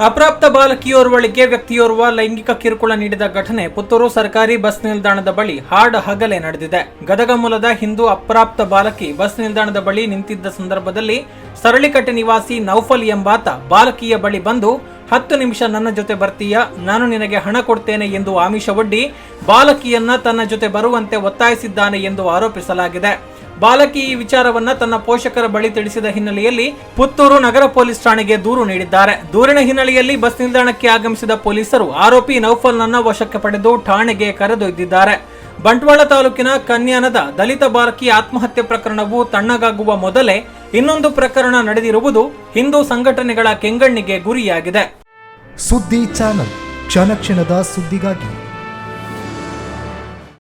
ಅಪ್ರಾಪ್ತ ಬಾಲಕಿಯೋರ್ವಳಿಗೆ ವ್ಯಕ್ತಿಯೋರ್ವ ಲೈಂಗಿಕ ಕಿರುಕುಳ ನೀಡಿದ ಘಟನೆ ಪುತ್ತೂರು ಸರ್ಕಾರಿ ಬಸ್ ನಿಲ್ದಾಣದ ಬಳಿ ಹಗಲೇ ನಡೆದಿದೆ. ಗದಗ ಮೂಲದ ಹಿಂದೂ ಅಪ್ರಾಪ್ತ ಬಾಲಕಿ ಬಸ್ ನಿಲ್ದಾಣದ ಬಳಿ ನಿಂತಿದ್ದ ಸಂದರ್ಭದಲ್ಲಿ ಸರಳಿಕಟ್ಟೆ ನಿವಾಸಿ ನೌಫಲ್ ಎಂಬಾತ ಬಾಲಕಿಯ ಬಳಿ ಬಂದು 10 ನಿಮಿಷ ನನ್ನ ಜೊತೆ ಬರ್ತೀಯಾ, ನಾನು ನಿನಗೆ ಹಣ ಕೊಡ್ತೇನೆ ಎಂದು ಆಮಿಷವೊಡ್ಡಿ ಬಾಲಕಿಯನ್ನ ತನ್ನ ಜೊತೆ ಬರುವಂತೆ ಒತ್ತಾಯಿಸಿದ್ದಾನೆ ಎಂದು ಆರೋಪಿಸಲಾಗಿದೆ. ಬಾಲಕಿ ಈ ವಿಚಾರವನ್ನ ತನ್ನ ಪೋಷಕರ ಬಳಿ ತಿಳಿಸಿದ ಹಿನ್ನೆಲೆಯಲ್ಲಿ ಪುತ್ತೂರು ನಗರ ಪೊಲೀಸ್ ಠಾಣೆಗೆ ದೂರು ನೀಡಿದ್ದಾರೆ. ದೂರಿನ ಹಿನ್ನೆಲೆಯಲ್ಲಿ ಬಸ್ ನಿಲ್ದಾಣಕ್ಕೆ ಆಗಮಿಸಿದ ಪೊಲೀಸರು ಆರೋಪಿ ನೌಫಲ್ನನ್ನ ವಶಕ್ಕೆ ಪಡೆದು ಠಾಣೆಗೆ ಕರೆದೊಯ್ದಿದ್ದಾರೆ. ಬಂಟ್ವಾಳ ತಾಲೂಕಿನ ಕನ್ಯಾನದ ದಲಿತ ಬಾಲಕಿ ಆತ್ಮಹತ್ಯೆ ಪ್ರಕರಣವು ತಣ್ಣಗಾಗುವ ಮೊದಲೇ ಇನ್ನೊಂದು ಪ್ರಕರಣ ನಡೆದಿರುವುದು ಹಿಂದೂ ಸಂಘಟನೆಗಳ ಕೆಂಗಣ್ಣಿಗೆ ಗುರಿಯಾಗಿದೆ. ಸುದ್ದಿ ಚಾನಲ್, ಕ್ಷಣ ಕ್ಷಣದ ಸುದ್ದಿಗಾಗಿ.